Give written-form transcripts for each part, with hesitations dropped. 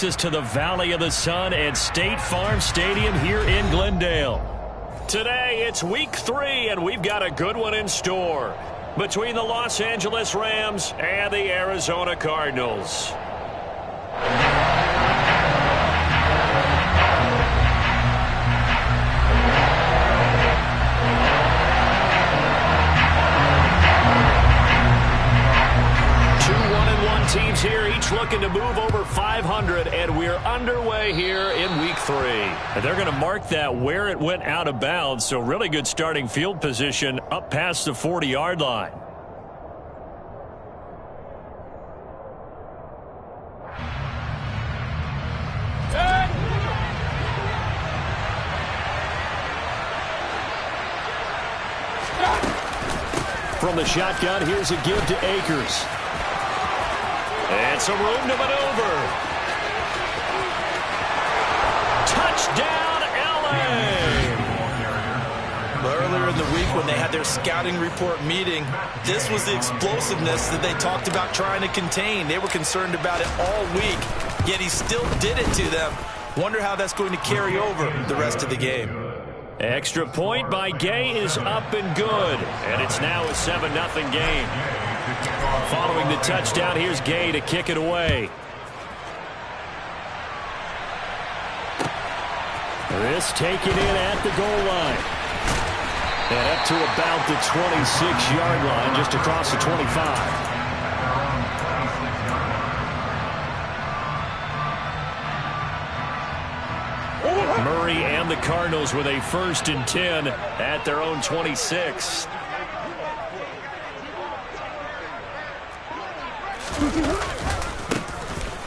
takes us to the Valley of the Sun at State Farm Stadium here in Glendale. Today, it's Week 3, and we've got a good one in store between the Los Angeles Rams and the Arizona Cardinals. Teams here, each looking to move over 500, and we're underway here in Week 3. And they're going to mark that where it went out of bounds, so really good starting field position up past the 40-yard line. From the shotgun, here's a give to Akers. And some room to maneuver. Touchdown, L.A. Earlier in the week when they had their scouting report meeting, this was the explosiveness that they talked about trying to contain. They were concerned about it all week, yet he still did it to them. Wonder how that's going to carry over the rest of the game. Extra point by Gay is up and good. And it's now a 7-0 game. Following the touchdown, here's Gay to kick it away. This taken in at the goal line. And up to about the 26-yard line, just across the 25. Murray and the Cardinals with a 1st and 10 at their own 26.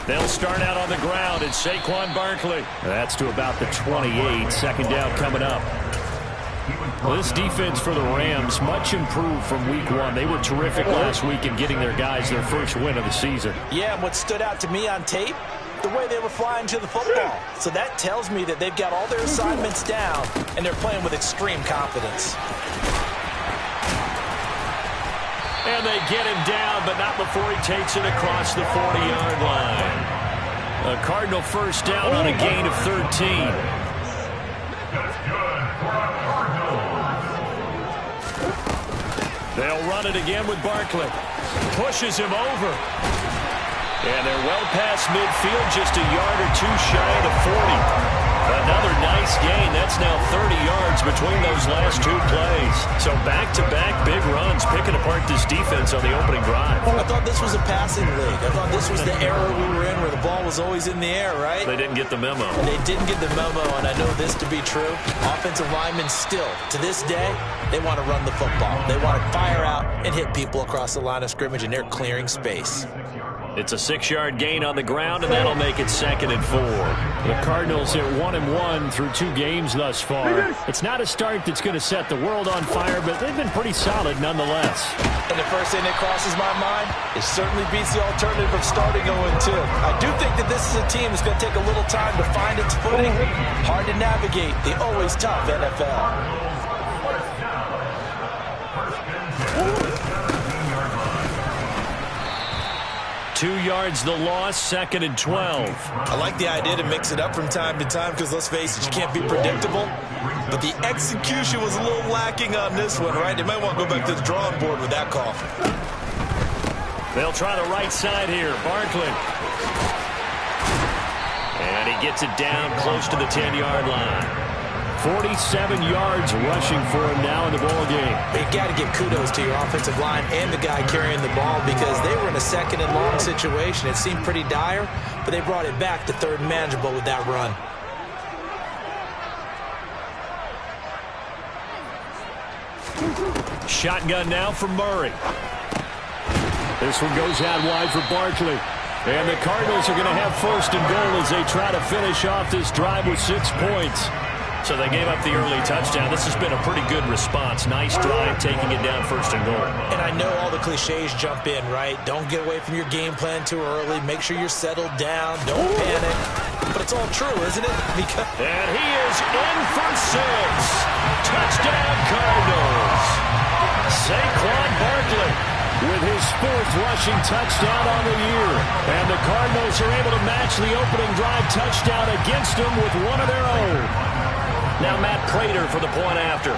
They'll start out on the ground. It's Saquon Barkley. That's to about the 28. Second down coming up. Well, this defense for the Rams, much improved from Week 1. They were terrific last week in getting their guys their first win of the season. Yeah, and what stood out to me on tape, the way they were flying to the football. So that tells me that they've got all their assignments down, and they're playing with extreme confidence. And they get him down, but not before he takes it across the 40-yard line. A Cardinal first down on a gain of 13. They'll run it again with Barkley. Pushes him over. And they're well past midfield, just a yard or two shy of the 40. Another nice gain. That's now 30 yards between those last two plays. So back-to-back big runs, picking apart this defense on the opening drive. I thought this was a passing league. I thought this was the era we were in where the ball was always in the air, right? They didn't get the memo. They didn't get the memo, and I know this to be true. Offensive linemen still, to this day, they want to run the football. They want to fire out and hit people across the line of scrimmage, and they're clearing space. It's a 6-yard gain on the ground, and that'll make it 2nd and 4. The Cardinals at 1-1 through 2 games thus far. It's not a start that's going to set the world on fire, but they've been pretty solid nonetheless. And the first thing that crosses my mind, it certainly beats the alternative of starting 0-2. I do think that this is a team that's going to take a little time to find its footing. Hard to navigate the always tough NFL. 2 yards the loss, 2nd and 12. I like the idea to mix it up from time to time because, let's face it, you can't be predictable. But the execution was a little lacking on this one, right? They might want to go back to the drawing board with that call. They'll try the right side here. Barkley. And he gets it down close to the 10-yard line. 47 yards rushing for him now in the ball game. You got to give kudos to your offensive line and the guy carrying the ball because they were in a 2nd and long situation. It seemed pretty dire, but they brought it back to 3rd and manageable with that run. Shotgun now for Murray. This one goes out wide for Barkley. And the Cardinals are going to have 1st and goal as they try to finish off this drive with 6 points. So they gave up the early touchdown. This has been a pretty good response. Nice drive, taking it down 1st and goal. And I know all the cliches jump in, right? Don't get away from your game plan too early. Make sure you're settled down. Don't panic. But it's all true, isn't it? Because and he is in for 6. Touchdown, Cardinals. Saquon Barkley. with his 4th rushing touchdown on the year. And the Cardinals are able to match the opening drive touchdown against them with one of their own. Now Matt Prater for the point after.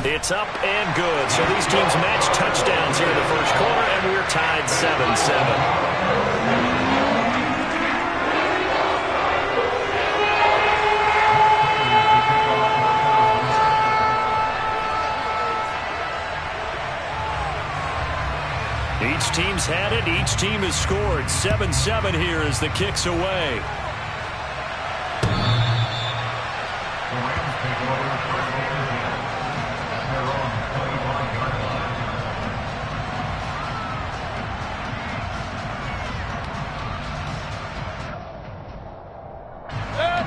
It's up and good. So these teams match touchdowns here in the first quarter, and we're tied 7-7. Each team's had it. Each team has scored. 7-7 here as the kick's away.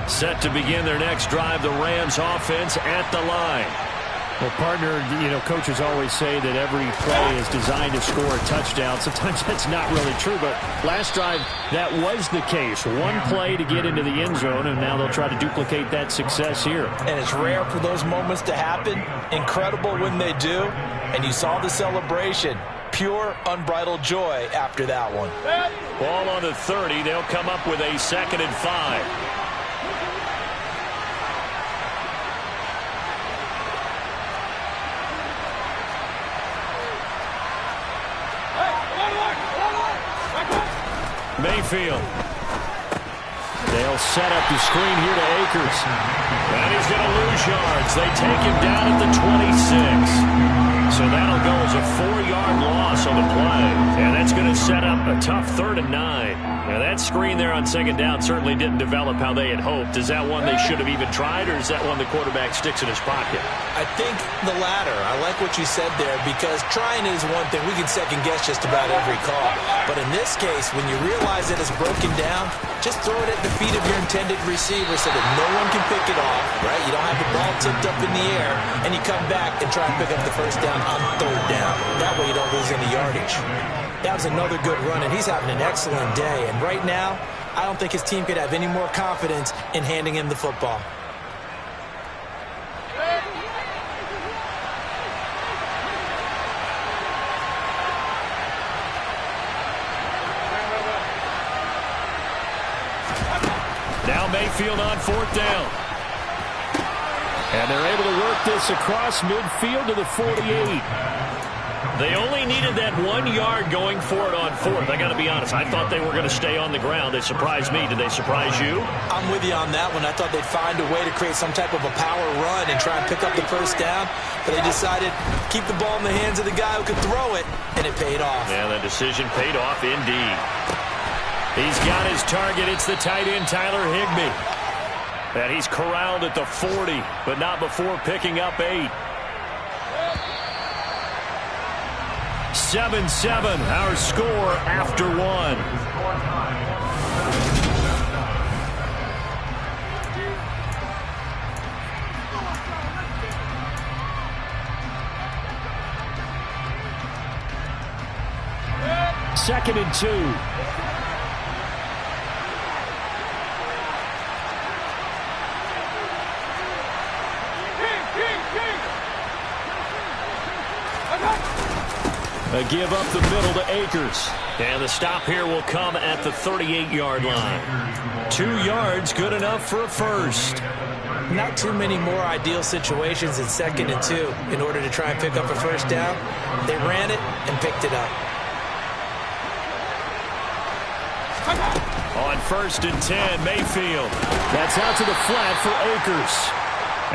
Set to begin their next drive, the Rams offense at the line. Well, partner, coaches always say that every play is designed to score a touchdown. Sometimes that's not really true, but last drive, that was the case. One play to get into the end zone, and now they'll try to duplicate that success here. And it's rare for those moments to happen. Incredible when they do. And you saw the celebration. Pure, unbridled joy after that one. Ball on the 30. They'll come up with a 2nd and 5. Mayfield. They'll set up the screen here to Akers. And he's going to lose yards. They take him down at the 26. So that'll go as a 4-yard loss on the play. And that's going to set up a tough 3rd and 9. Now that screen there on 2nd down certainly didn't develop how they had hoped. Is that one they should have even tried, or is that one the quarterback sticks in his pocket? I think the latter. I like what you said there, because trying is one thing. We can second-guess just about every call. But in this case, when you realize that it's broken down, just throw it at the feet of your intended receiver so that no one can pick it off, right? You don't have the ball tipped up in the air, and you come back and try and pick up the first down on 3rd down. That way you don't lose any yardage. That was another good run, and he's having an excellent day. And right now, I don't think his team could have any more confidence in handing him the football. Now Mayfield on 4th down. And they're able to work this across midfield to the 48. They only needed that 1 yard going for it on 4th. I got to be honest, I thought they were going to stay on the ground. They surprised me. Did they surprise you? I'm with you on that one. I thought they'd find a way to create some type of a power run and try and pick up the first down. But they decided keep the ball in the hands of the guy who could throw it, and it paid off. Yeah, that decision paid off indeed. He's got his target. It's the tight end, Tyler Higbee. And he's corralled at the 40, but not before picking up 8. 7-7, our score after 1. Second and 2. A give up the middle to Akers. And the stop here will come at the 38-yard line. 2 yards, good enough for a first. Not too many more ideal situations in 2nd and 2 in order to try and pick up a first down. They ran it and picked it up. On 1st and 10, Mayfield. That's out to the flat for Akers.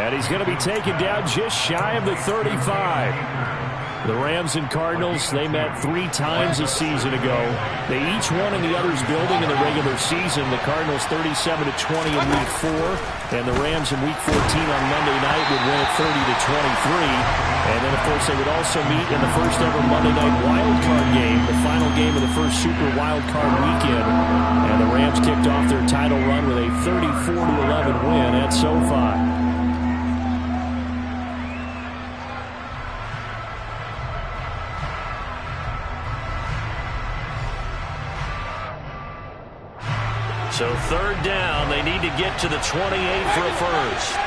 And he's going to be taken down just shy of the 35. The Rams and Cardinals, they met 3 times a season ago. They each won in the other's building in the regular season. The Cardinals 37-20 in Week 4, and the Rams in Week 14 on Monday night would win it 30-23. And then, of course, they would also meet in the first ever Monday night wild card game, the final game of the first Super Wild Card weekend. And the Rams kicked off their title run with a 34-11 win at SoFi. So 3rd down, they need to get to the 28 for a first.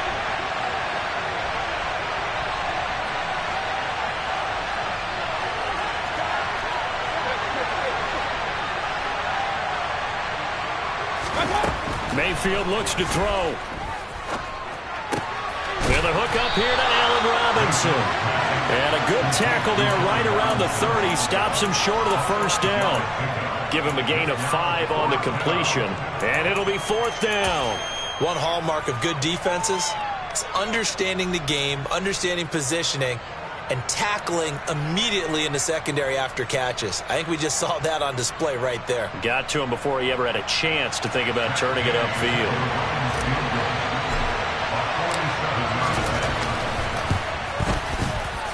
Mayfield looks to throw. With a hook up here to Allen Robinson. And a good tackle there right around the 30. Stops him short of the first down. Give him a gain of 5 on the completion. And it'll be 4th down. One hallmark of good defenses is understanding the game, understanding positioning, and tackling immediately in the secondary after catches. I think we just saw that on display right there. Got to him before he ever had a chance to think about turning it upfield.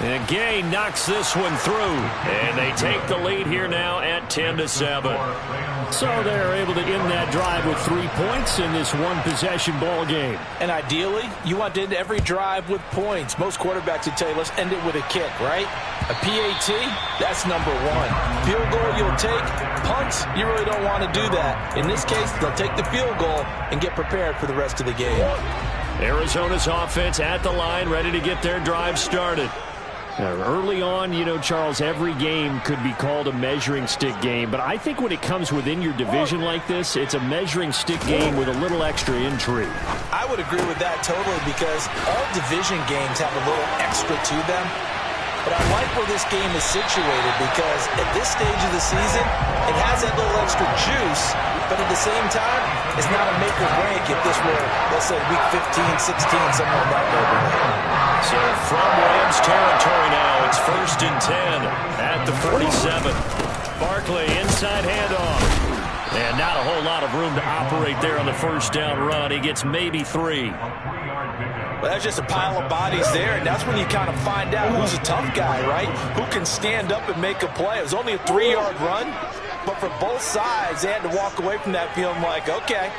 And Gay knocks this one through. And they take the lead here now at 10-7. So they're able to end that drive with 3 points in this one-possession ball game. And ideally, you want to end every drive with points. Most quarterbacks would tell you, let's end it with a kick, right? A PAT, that's number 1. Field goal you'll take. Punts, you really don't want to do that. In this case, they'll take the field goal and get prepared for the rest of the game. Arizona's offense at the line, ready to get their drive started. Early on, you know, Charles, every game could be called a measuring stick game. But I think when it comes within your division like this, it's a measuring stick game with a little extra intrigue. I would agree with that totally because all division games have a little extra to them. But I like where this game is situated because at this stage of the season, it has that little extra juice. But at the same time, it's not a make or break if this were, let's say, week 15, 16, somewhere in that neighborhood. So from Rams territory now, it's 1st and 10 at the 47. Barkley inside handoff. And not a whole lot of room to operate there on the first down run. He gets maybe 3. Well, that's just a pile of bodies there, and that's when you kind of find out who's a tough guy, right? Who can stand up and make a play. It was only a 3-yard run, but for both sides, they had to walk away from that feeling like, okay,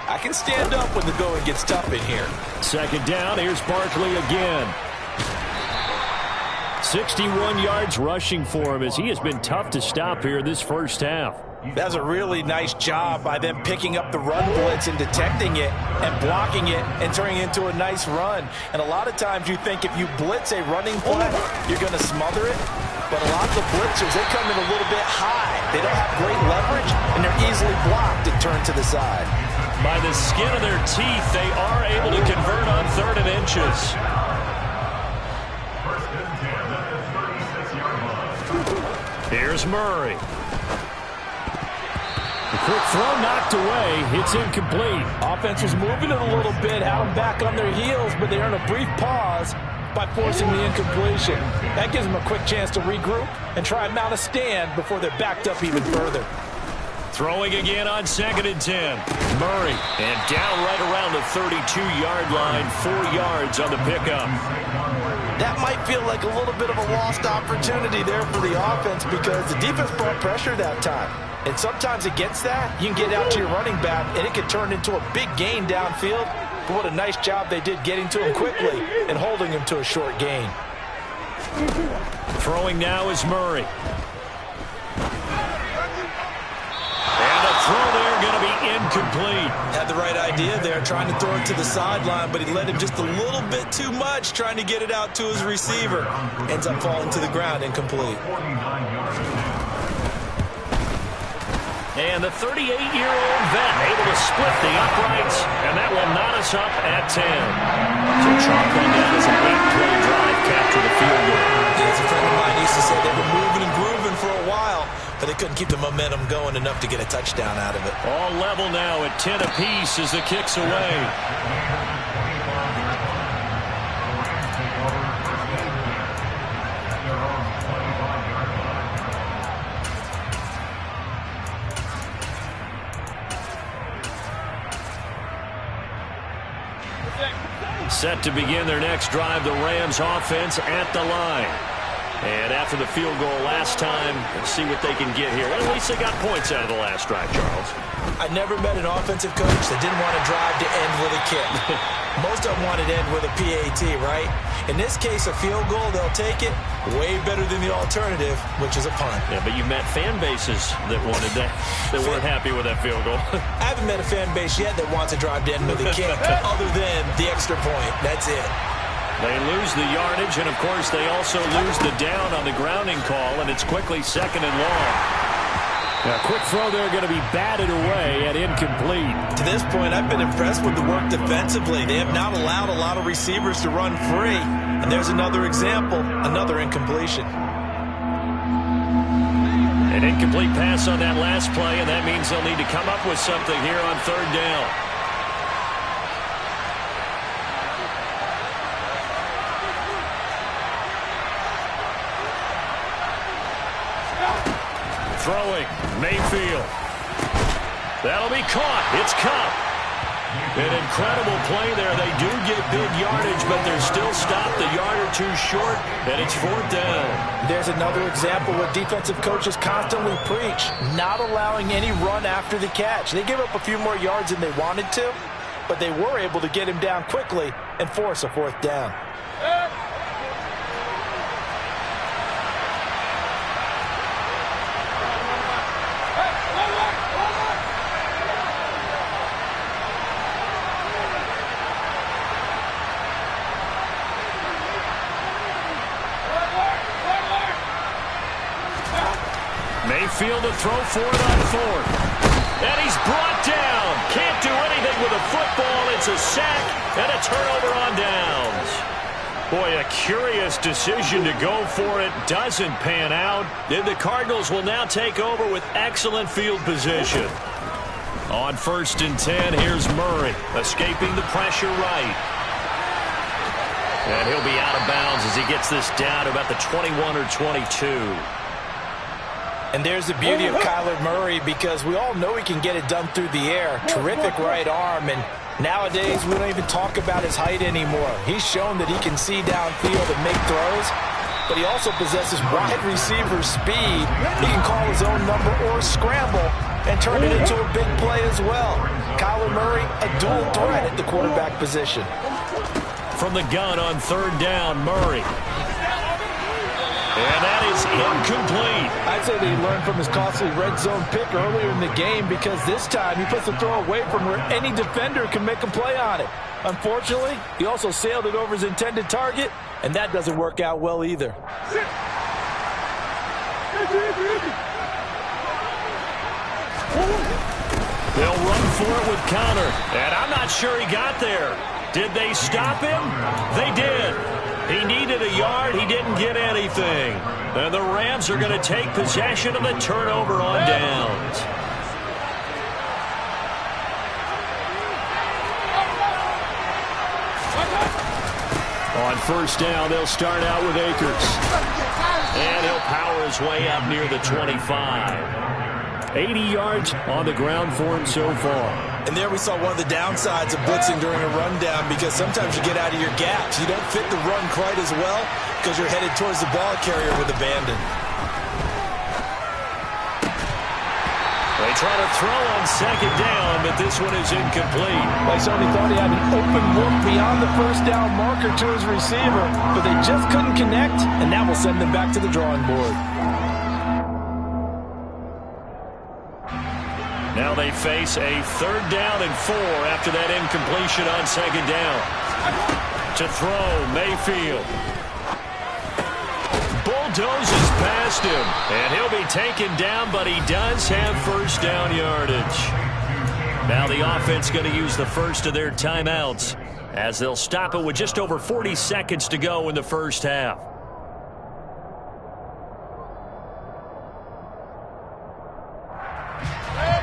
I can stand up when the going gets tough in here. 2nd down, here's Barkley again. 61 yards rushing for him as he has been tough to stop here this first half. That's a really nice job by them picking up the run blitz and detecting it and blocking it and turning it into a nice run. And a lot of times you think if you blitz a running play, you're going to smother it. But a lot of the blitzers, they come in a little bit high. They don't have great leverage, and they're easily blocked and turned to the side. By the skin of their teeth, they are able to convert on 3rd and inches. Here's Murray. The quick throw knocked away. It's incomplete. Offense was moving it a little bit, had them back on their heels, but they earned a brief pause by forcing the incompletion. That gives them a quick chance to regroup and try and mount a stand before they're backed up even further. Throwing again on 2nd and 10. Murray. And down right around the 32-yard line. 4 yards on the pickup. That might feel like a little bit of a lost opportunity there for the offense because the defense brought pressure that time. And sometimes against that, you can get out to your running back, and it can turn into a big gain downfield. But what a nice job they did getting to him quickly and holding him to a short gain. Throwing now is Murray. And a throw there going to be incomplete. Had the right idea there, trying to throw it to the sideline, but he led him just a little bit too much, trying to get it out to his receiver. Ends up falling to the ground, incomplete. And the 38-year-old vet able to split the uprights, and that will knot us up at 10. So chalk on that as an 8-play drive capture the field goal. Yeah, as a friend of mine used to say, they were moving and grooving for a while, but they couldn't keep the momentum going enough to get a touchdown out of it. All level now at 10 apiece as the kick's away. Set to begin their next drive, the Rams offense at the line. And after the field goal last time, let's see what they can get here. At least they got points out of the last drive, Charles. I never met an offensive coach that didn't want to drive to end with a kick. Most of them wanted to end with a PAT, right? In this case, a field goal, they'll take it. Way better than the alternative, which is a punt. Yeah, but you met fan bases that wanted that, that weren't happy with that field goal. I haven't met a fan base yet that wants to drive to end with a kick, other than the extra point. That's it. They lose the yardage, and, of course, they also lose the down on the grounding call, and it's quickly 2nd and long. A quick throw there going to be batted away and incomplete. To this point, I've been impressed with the work defensively. They have not allowed a lot of receivers to run free. And there's another example, another incompletion. An incomplete pass on that last play, and that means they'll need to come up with something here on third down. Throwing, Mayfield. That'll be caught. It's Cup. An incredible play there. They do get big yardage, but they're still stopped a yard or two short, and it's fourth down. There's another example what defensive coaches constantly preach, not allowing any run after the catch. They give up a few more yards than they wanted to, but they were able to get him down quickly and force a fourth down. Mayfield to throw for it on fourth. And he's brought down. Can't do anything with a football. It's a sack and a turnover on downs. Boy, a curious decision to go for it. Doesn't pan out. Then the Cardinals will now take over with excellent field position. On 1st and 10, here's Murray, escaping the pressure right. And he'll be out of bounds as he gets this down to about the 21 or 22. And there's the beauty of Kyler Murray, because we all know he can get it done through the air. Terrific right arm, and nowadays we don't even talk about his height anymore. He's shown that he can see downfield and make throws, but he also possesses wide receiver speed. He can call his own number or scramble and turn it into a big play as well. Kyler Murray, a dual threat at the quarterback position. From the gun on third down, Murray. And that is incomplete. I'd say that he learned from his costly red zone pick earlier in the game, because this time he puts the throw away from where any defender can make a play on it. Unfortunately, he also sailed it over his intended target, and that doesn't work out well either. They'll run for it with Connor, and I'm not sure he got there. Did they stop him? They did. He needed a yard. He didn't get anything. And the Rams are going to take possession of the turnover on downs. On first down, they'll start out with Akers. And he'll power his way up near the 25. 80 yards on the ground for him so far. And there we saw one of the downsides of blitzing during a rundown, because sometimes you get out of your gaps. You don't fit the run quite as well because you're headed towards the ball carrier with abandon. They try to throw on second down, but this one is incomplete. They certainly thought he had an open look beyond the first down marker to his receiver, but they just couldn't connect, and that will send them back to the drawing board. Now they face a third down and 4 after that incompletion on second down. To throw, Mayfield. Bulldozes past him, and he'll be taken down, but he does have first down yardage. Now the offense going to use the first of their timeouts, as they'll stop it with just over 40 seconds to go in the first half.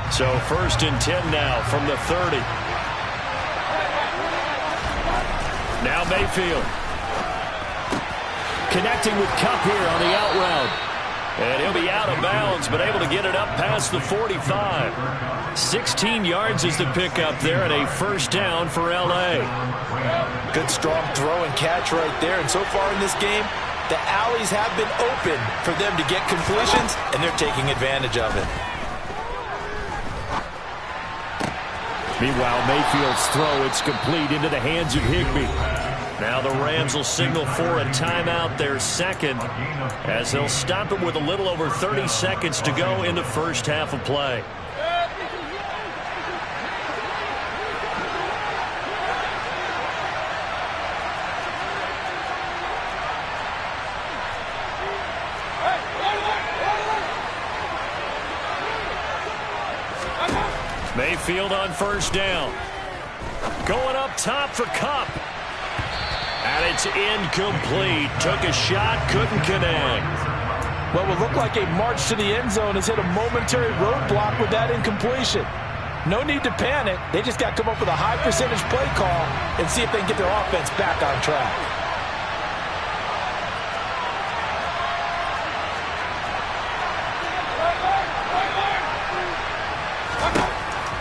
So 1st and 10 now from the 30. Now Mayfield. Connecting with Kupp here on the out route. And he'll be out of bounds, but able to get it up past the 45. 16 yards is the pickup there, and a first down for L.A. Good strong throw and catch right there. And so far in this game, the alleys have been open for them to get completions, and they're taking advantage of it. Meanwhile, Mayfield's throw, it's complete into the hands of Higbee. Now the Rams will signal for a timeout, their second, as they'll stop it with a little over 30 seconds to go in the first half of play. Mayfield on first down. Going up top for Kupp. And it's incomplete. Took a shot, couldn't connect. What would look like a march to the end zone has hit a momentary roadblock with that incompletion. No need to panic. They just got to come up with a high percentage play call and see if they can get their offense back on track.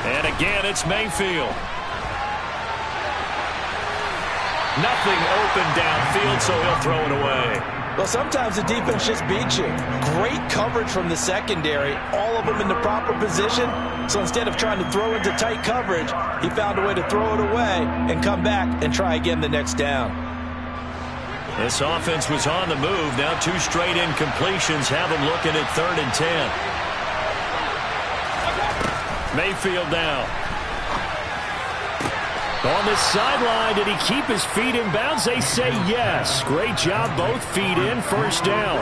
And again, it's Mayfield. Nothing open downfield, so he'll throw it away. Well, sometimes the defense just beats you. Great coverage from the secondary, all of them in the proper position. So instead of trying to throw into tight coverage, he found a way to throw it away and come back and try again the next down. This offense was on the move. Now 2 straight incompletions have them looking at 3rd and 10. Mayfield now. On the sideline, did he keep his feet in bounds? They say yes. Great job, both feet in, first down.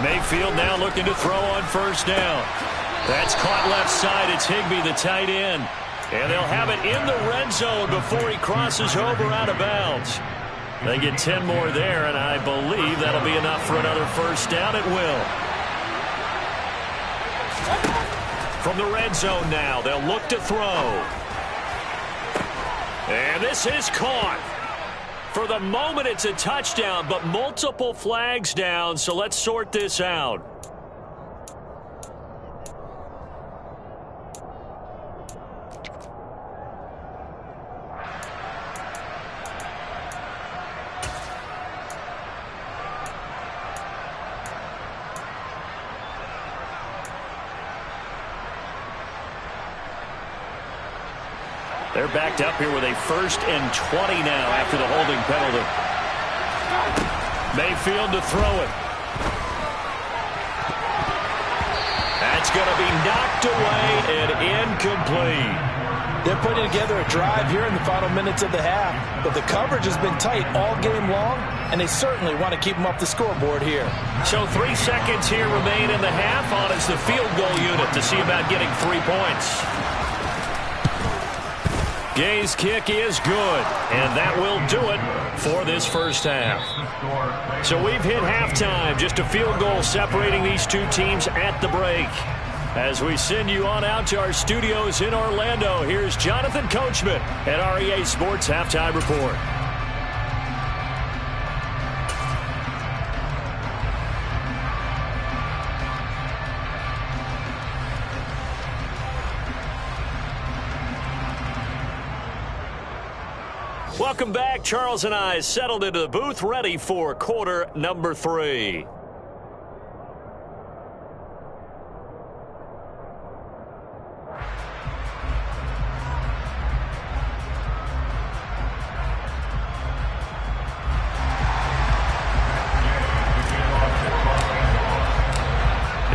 Mayfield now looking to throw on first down. That's caught left side. It's Higbee, the tight end. And they'll have it in the red zone before he crosses over out of bounds. They get 10 more there, and I believe that'll be enough for another first down. It will. From the red zone now, they'll look to throw. And this is caught. For the moment, it's a touchdown, but multiple flags down, so let's sort this out. They're backed up here with a 1st and 20 now after the holding penalty. Mayfield to throw it. That's going to be knocked away and incomplete. They're putting together a drive here in the final minutes of the half, but the coverage has been tight all game long, and they certainly want to keep them up the scoreboard here. So 3 seconds here remain in the half. On is the field goal unit to see about getting 3 points. Gay's kick is good, and that will do it for this first half. So we've hit halftime, just a field goal separating these 2 teams at the break. As we send you on out to our studios in Orlando, here's Jonathan Coachman at REA Sports Halftime Report. Welcome back. Charles and I settled into the booth, ready for quarter number 3.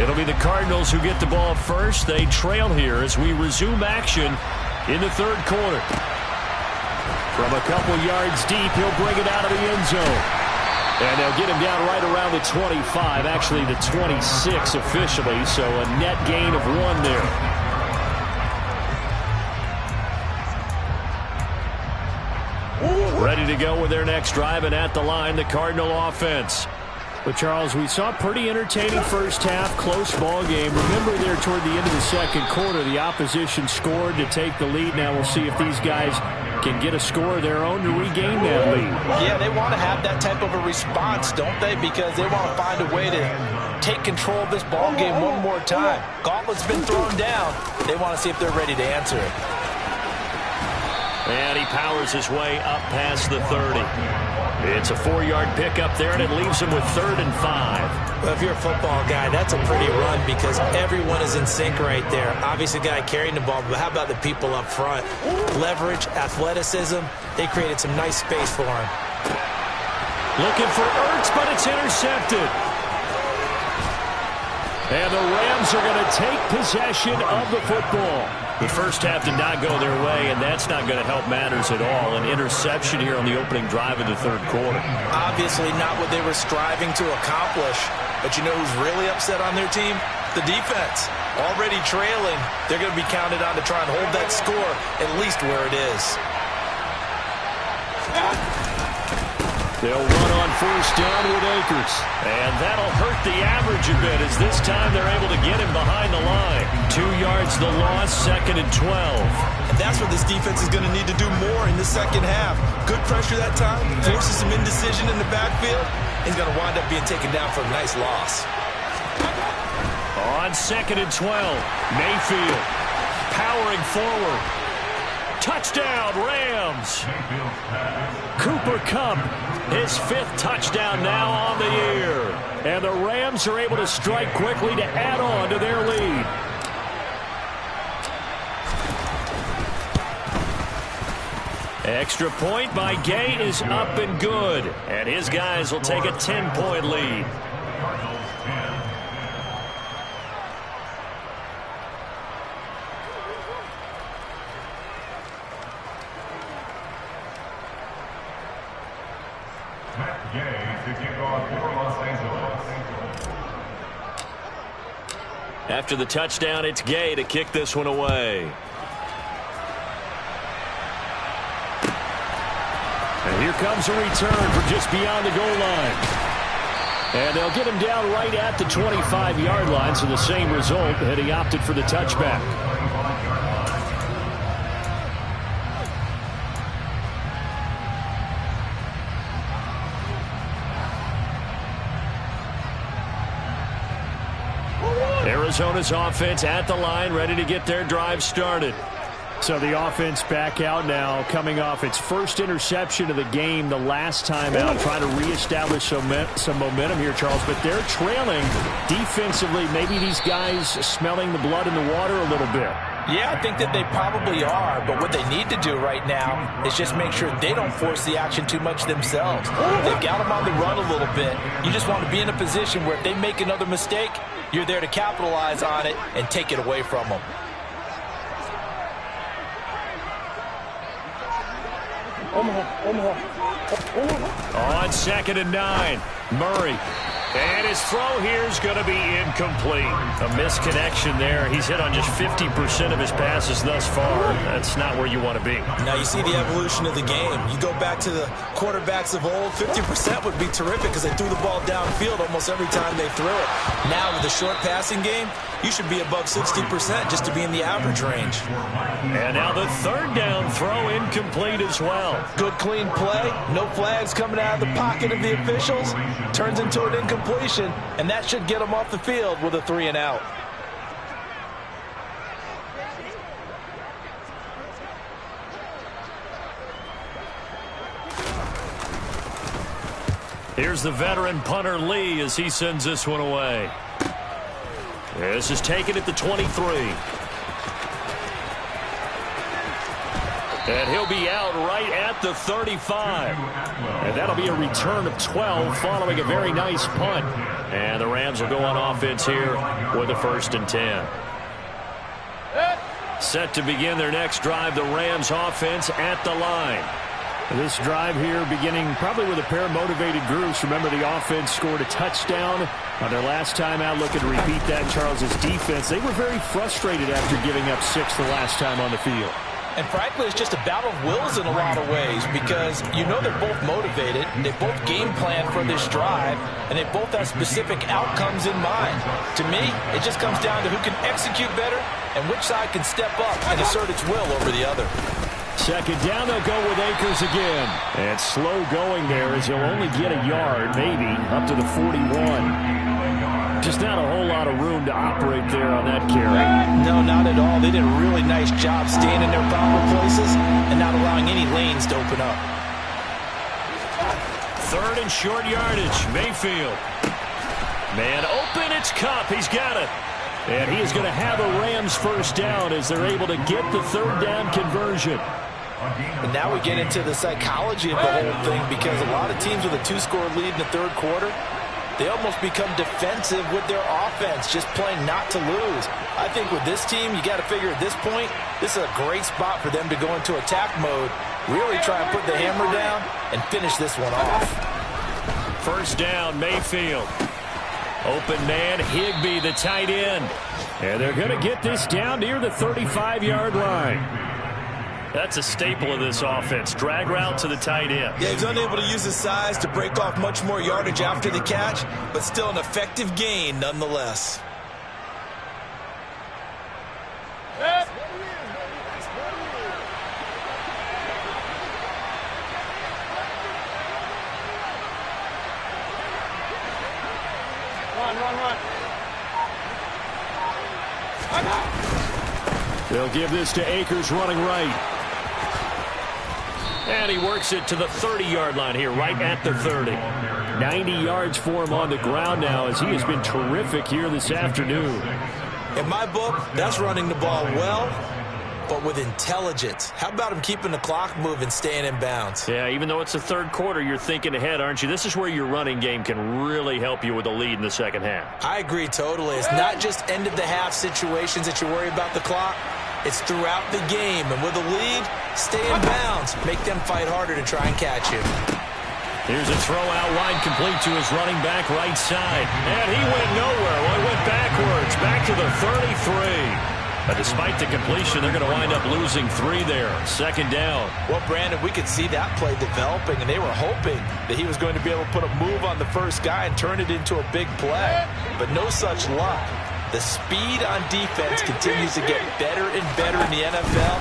It'll be the Cardinals who get the ball first. They trail here as we resume action in the 3rd quarter. From a couple yards deep, he'll bring it out of the end zone. And they'll get him down right around the 25, actually the 26 officially, so a net gain of 1 there. Ready to go with their next drive, and at the line, the Cardinal offense. But, Charles, we saw a pretty entertaining first half, close ball game. Remember there toward the end of the 2nd quarter, the opposition scored to take the lead. Now we'll see if these guys can get a score of their own to regain that lead. Yeah, they want to have that type of a response, don't they? Because they want to find a way to take control of this ball game one more time. Gauntlet's been thrown down. They want to see if they're ready to answer it. And he powers his way up past the 30. It's a 4-yard pickup there, and it leaves him with 3rd and 5. Well, if you're a football guy, that's a pretty run because everyone is in sync right there. Obviously, the guy carrying the ball, but how about the people up front? Leverage, athleticism, they created some nice space for him. Looking for Ertz, but it's intercepted. And the Rams are going to take possession of the football. The first half did not go their way, and that's not going to help matters at all. An interception here on the opening drive of the third quarter. Obviously not what they were striving to accomplish. But you know who's really upset on their team? The defense. Already trailing. They're going to be counted on to try and hold that score at least where it is. They'll run on first down with Akers. And that'll hurt the average a bit as this time they're able to get him behind the line. 2 yards the loss, 2nd and 12. And that's what this defense is going to need to do more in the second half. Good pressure that time, forces some indecision in the backfield. He's going to wind up being taken down for a nice loss. On 2nd and 12, Mayfield powering forward. Touchdown, Rams. Cooper Kupp, his 5th touchdown now on the year. And the Rams are able to strike quickly to add on to their lead. Extra point by Gay is up and good. And his guys will take a 10-point lead. After the touchdown, it's Gay to kick this one away. And here comes a return from just beyond the goal line. And they'll get him down right at the 25-yard line, so the same result, and he opted for the touchback. Arizona's offense at the line, ready to get their drive started. So the offense back out now, coming off its first interception of the game the last time out, trying to reestablish some momentum here, Charles. But they're trailing defensively. Maybe these guys smelling the blood in the water a little bit. Yeah, I think that they probably are, but what they need to do right now is just make sure they don't force the action too much themselves. They've got them on the run a little bit. You just want to be in a position where if they make another mistake, you're there to capitalize on it and take it away from them. On 2nd and 9, Murray. And his throw here is going to be incomplete. A misconnection there. He's hit on just 50% of his passes thus far. That's not where you want to be. Now you see the evolution of the game. You go back to the quarterbacks of old, 50% would be terrific because they threw the ball downfield almost every time they threw it. Now with the short passing game, you should be above 60% just to be in the average range. And now the 3rd down throw incomplete as well. Good clean play. No flags coming out of the pocket of the officials. Turns into an incompletion, and that should get them off the field with a 3 and out. Here's the veteran punter Lee as he sends this one away. This is taken at the 23. And he'll be out right at the 35. And that'll be a return of 12 following a very nice punt. And the Rams will go on offense here with a 1st and 10. Set to begin their next drive, the Rams offense at the line. This drive here beginning probably with a pair of motivated groups. Remember, the offense scored a touchdown on their last time out. Looking to repeat that. Charles's defense, they were very frustrated after giving up 6 the last time on the field. And frankly, it's just a battle of wills in a lot of ways because you know they're both motivated, they both game plan for this drive, and they both have specific outcomes in mind. To me, it just comes down to who can execute better and which side can step up and assert its will over the other. 2nd down, they'll go with Akers again. And slow going there as he'll only get a yard, maybe, up to the 41. Just not a whole lot of room to operate there on that carry. No, not at all. They did a really nice job staying in their proper places and not allowing any lanes to open up. 3rd and short yardage. Mayfield. Man open, it's Kupp. He's got it. And he is going to have a Rams 1st down as they're able to get the 3rd down conversion. And now we get into the psychology of the whole thing because a lot of teams with a 2-score lead in the 3rd quarter, they almost become defensive with their offense, just playing not to lose. I think with this team, you got to figure at this point, this is a great spot for them to go into attack mode, really try and put the hammer down and finish this one off. First down, Mayfield. Open man, Higbee, the tight end. And they're going to get this down near the 35-yard line. That's a staple of this offense. Drag route to the tight end. Yeah, he's unable to use his size to break off much more yardage after the catch, but still an effective gain nonetheless. They'll give this to Akers running right. And he works it to the 30-yard line here, right at the 30. 90 yards for him on the ground now as he has been terrific here this afternoon. In my book, that's running the ball well, but with intelligence. How about him keeping the clock moving, staying in bounds? Yeah, even though it's the third quarter, you're thinking ahead, aren't you? This is where your running game can really help you with a lead in the second half. I agree totally. It's not just end-of-the-half situations that you worry about the clock. It's throughout the game. And with a lead, stay in bounds. Make them fight harder to try and catch you. Here's a throw out wide, complete to his running back right side. And he went nowhere. Well, he went backwards, back to the 33. But despite the completion, they're going to wind up losing 3 there. Second down. Well, Brandon, we could see that play developing, and they were hoping that he was going to be able to put a move on the first guy and turn it into a big play. But no such luck. The speed on defense continues to get better and better in the NFL.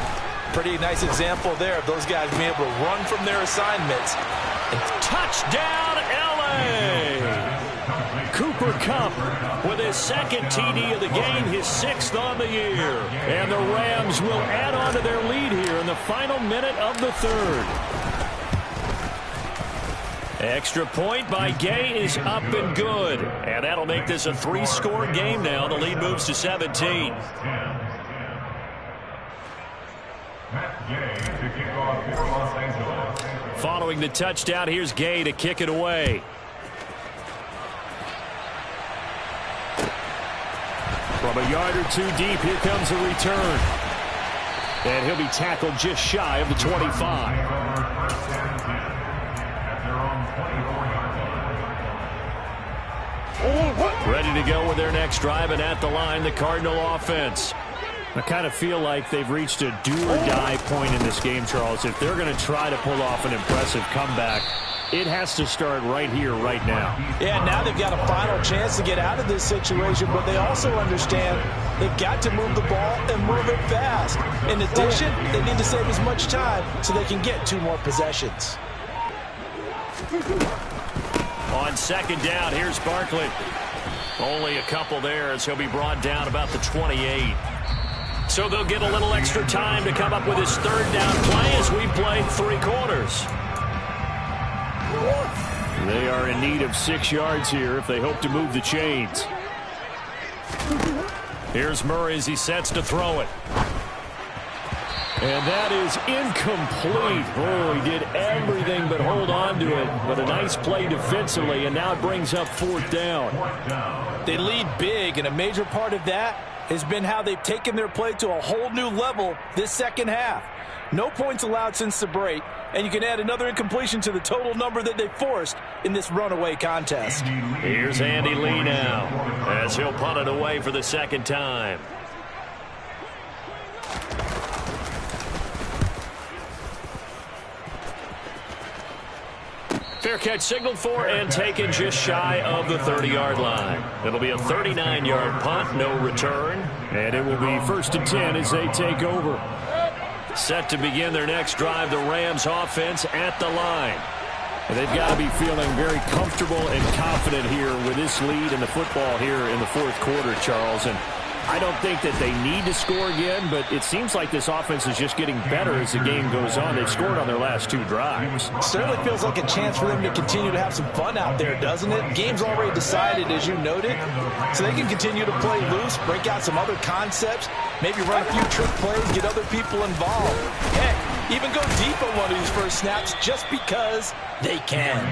Pretty nice example there of those guys being able to run from their assignments. And touchdown, L.A. Cooper Kupp with his second TD of the game, his 6th on the year. And the Rams will add on to their lead here in the final minute of the third. Extra point by Gay is up and good. And that'll make this a 3-score game now. The lead moves to 17. Following the touchdown, here's Gay to kick it away. From a yard or 2 deep, here comes a return. And he'll be tackled just shy of the 25. Ready to go with their next drive, and at the line, the Cardinal offense. I kind of feel like they've reached a do-or-die point in this game, Charles. If they're going to try to pull off an impressive comeback, it has to start right here, right now. Yeah, now they've got a final chance to get out of this situation, but they also understand they've got to move the ball and move it fast. In addition, they need to save as much time so they can get 2 more possessions. On second down, here's Barkley. Only a couple there as he'll be brought down about the 28. So they'll get a little extra time to come up with his third down play as we've played 3 quarters. They are in need of 6 yards here if they hope to move the chains. Here's Murray as he sets to throw it. And that is incomplete. Oh, he did everything but hold on to it. But a nice play defensively, and now it brings up 4th down. They lead big, and a major part of that has been how they've taken their play to a whole new level this second half. No points allowed since the break, and you can add another incompletion to the total number that they forced in this runaway contest. Here's Andy Lee now as he'll punt it away for the second time. Fair catch signaled for and taken just shy of the 30-yard line. It'll be a 39-yard punt, no return. And it will be 1st and 10 as they take over. Set to begin their next drive, the Rams offense at the line. And they've got to be feeling very comfortable and confident here with this lead in the football here in the 4th quarter, Charles. And I don't think that they need to score again, but it seems like this offense is just getting better as the game goes on. They've scored on their last 2 drives. Certainly feels like a chance for them to continue to have some fun out there, doesn't it? Game's already decided, as you noted, so they can continue to play loose, break out some other concepts, maybe run a few trick plays, get other people involved. Heck, even go deep on one of these first snaps just because they can.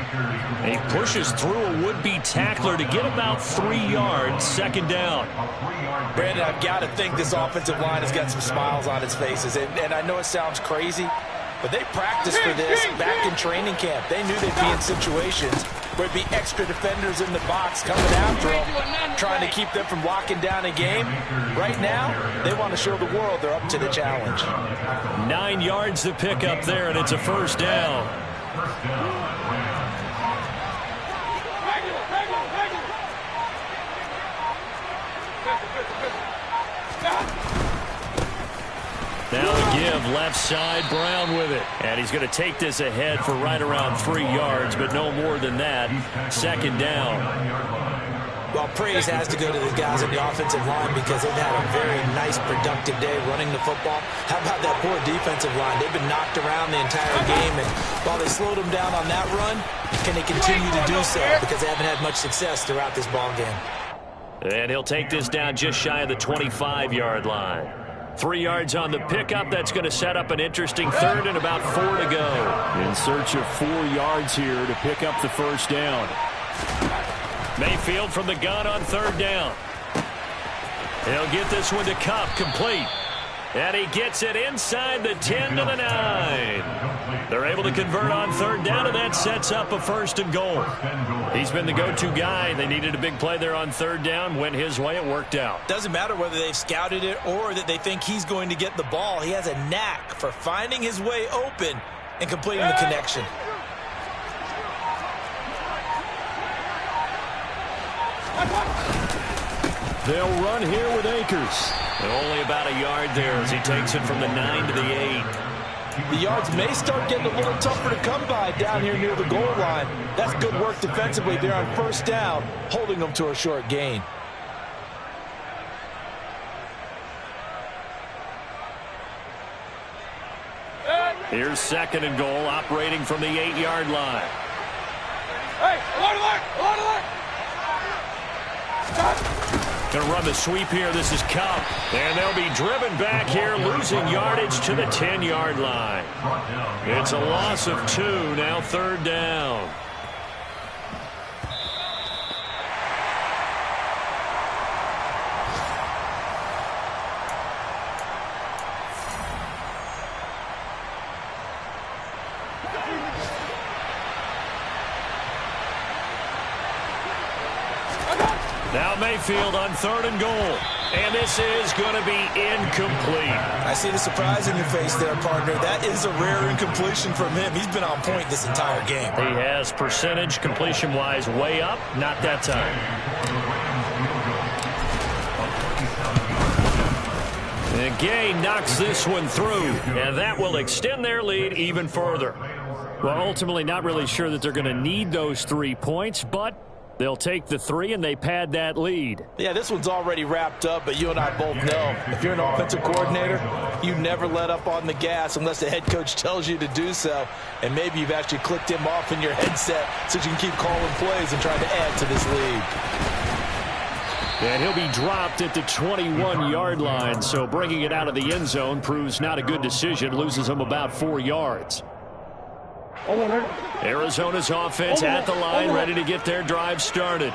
He pushes through a would-be tackler to get about 3 yards, second down. Brandon, I've got to think this offensive line has got some smiles on its faces. And I know it sounds crazy, but they practiced for this back in training camp. They knew they'd be in situations where it'd be extra defenders in the box coming after them, trying to keep them from locking down a game. Right now, they want to show the world they're up to the challenge. 9 yards to pick up there, and it's a first down. Now the give, left side, Brown with it. And he's going to take this ahead for right around 3 yards, but no more than that. Second down. Well, praise has to go to the guys on the offensive line because they've had a very nice, productive day running the football. How about that poor defensive line? They've been knocked around the entire game, and while they slowed them down on that run, can they continue to do so? Because they haven't had much success throughout this ball game. And he'll take this down just shy of the 25-yard line. 3 yards on the pickup. That's going to set up an interesting third and about 4 to go. In search of 4 yards here to pick up the first down. Mayfield from the gun on third down. He'll get this one to Cup, complete. And he gets it inside the 10 to the 9. They're able to convert on third down, and that sets up a first and goal. He's been the go-to guy. They needed a big play there on third down. Went his way. It worked out. Doesn't matter whether they've scouted it or that they think he's going to get the ball. He has a knack for finding his way open and completing the connection. They'll run here with Akers. And only about a yard there as he takes it from the 9 to the 8. The yards may start getting a little tougher to come by down here near the goal line. That's good work defensively there on first down, holding them to a short gain. Here's second and goal, operating from the 8-yard line. Hey, Going to run the sweep here. This is Cup. And they'll be driven back here, losing yardage to the 10-yard line. It's a loss of 2, now third down. Now Mayfield on third and goal. And this is going to be incomplete. I see the surprise in your face there, partner. That is a rare incompletion from him. He's been on point this entire game. He has percentage completion-wise way up. Not that time. And Gay knocks this one through. And that will extend their lead even further. Well, ultimately not really sure that they're going to need those 3 points, but they'll take the 3 and they pad that lead. Yeah, this one's already wrapped up, but you and I both know if you're an offensive coordinator, you never let up on the gas unless the head coach tells you to do so. And maybe you've actually clicked him off in your headset so you can keep calling plays and trying to add to this lead. And he'll be dropped at the 21-yard line, so bringing it out of the end zone proves not a good decision, loses him about 4 yards. Arizona's offense at the line, ready to get their drive started.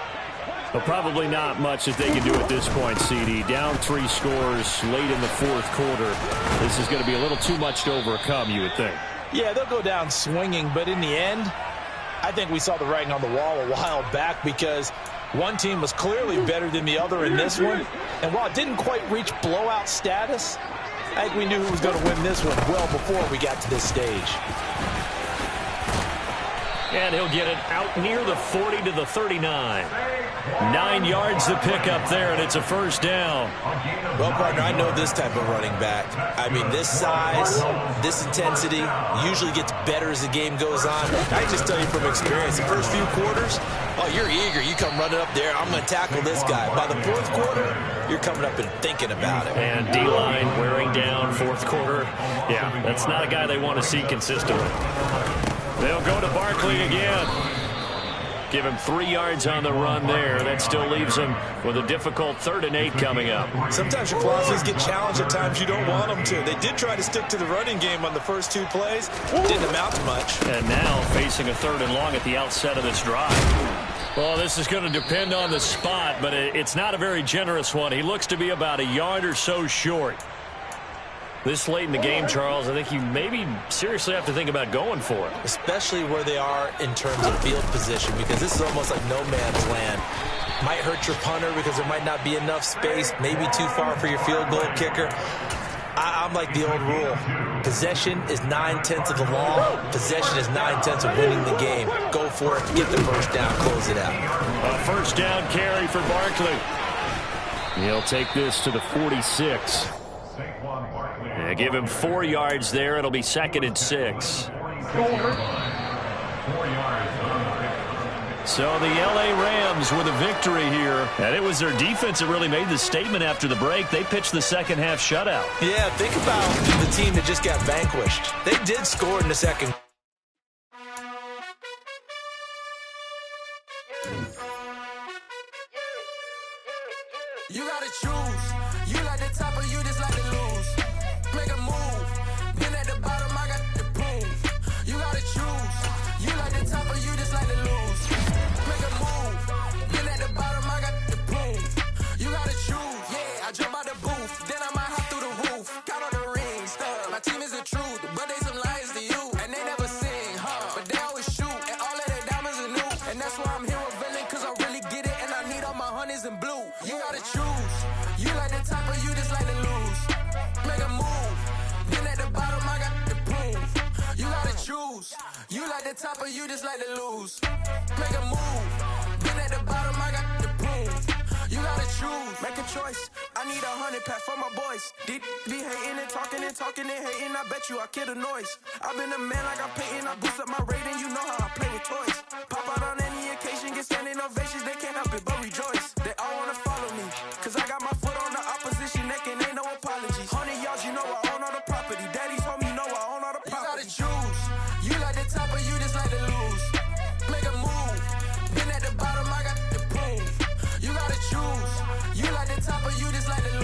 But probably not much that they can do at this point, CD. Down 3 scores late in the fourth quarter. This is going to be a little too much to overcome, you would think. Yeah, they'll go down swinging, but in the end, I think we saw the writing on the wall a while back because one team was clearly better than the other in this one. And while it didn't quite reach blowout status, I think we knew who was going to win this one well before we got to this stage. And he'll get it out near the 40 to the 39. 9 yards to pick up there, and it's a first down. Well, partner, I know this type of running back. I mean, this size, this intensity usually gets better as the game goes on. I can just tell you from experience, the first few quarters, oh, you're eager. You come running up there, I'm going to tackle this guy. By the fourth quarter, you're coming up and thinking about it. And D-line wearing down fourth quarter. Yeah, that's not a guy they want to see consistently. They'll go to Barkley again. Give him 3 yards on the run there. That still leaves him with a difficult 3rd and 8 coming up. Sometimes your philosophies get challenged at times you don't want them to. They did try to stick to the running game on the first 2 plays. Didn't amount to much. And now facing a 3rd and long at the outset of this drive. Well, this is going to depend on the spot, but it's not a very generous one. He looks to be about a yard or so short. This late in the game, Charles, I think you maybe seriously have to think about going for it. Especially where they are in terms of field position, because this is almost like no man's land. Might hurt your punter because there might not be enough space, maybe too far for your field goal kicker. I'm like the old rule. Possession is 9/10 of the law. Possession is 9/10 of winning the game. Go for it, get the first down, close it out. A first down carry for Barkley. He'll take this to the 46. Yeah, give him 4 yards there. It'll be 2nd and 6. So the L.A. Rams with a victory here. And it was their defense that really made the statement after the break. They pitched the second half shutout. Yeah, think about the team that just got vanquished. They did score in the second. You gotta choose. You like the top or you just like to lose. Make a move. Been at the bottom, I got the prove. You gotta choose. You like the top or you just like to lose. Make a move. Been at the bottom, I got the prove. You gotta choose. Yeah, I jump out the booth. Then I might hop through the roof. Count on the rings. My team is the truth, but they some liars to you. And they never sing, but they always shoot. And all of their diamonds are new. And that's why I'm here villain, cause I really get it. And I need all my honeys in blue. You gotta choose. You like the top or you just like to lose. Make a move. Been at the bottom, I got the proof. You gotta choose. You like the top or you just like to lose. Make a move. Been at the bottom, I got the proof. You gotta choose. Make a choice. I need 100 pack for my boys. Deep be hating and talking and hating. I bet you I kill the noise. I've been a man like I'm Peyton. I boost up my rating. You know how I play with toys. Pop out on any occasion, get standing ovations. They can't help it but rejoice. They all wanna follow me, cause I got my foot on the opposition neck and ain't no apologies. 100 yards, you know I own all the property. Daddy's home, you know I own all the property. You gotta choose. You like the top or you just like to lose. Make a move. Been at the bottom, I got the proof. You gotta choose. You like the top or you just like to lose.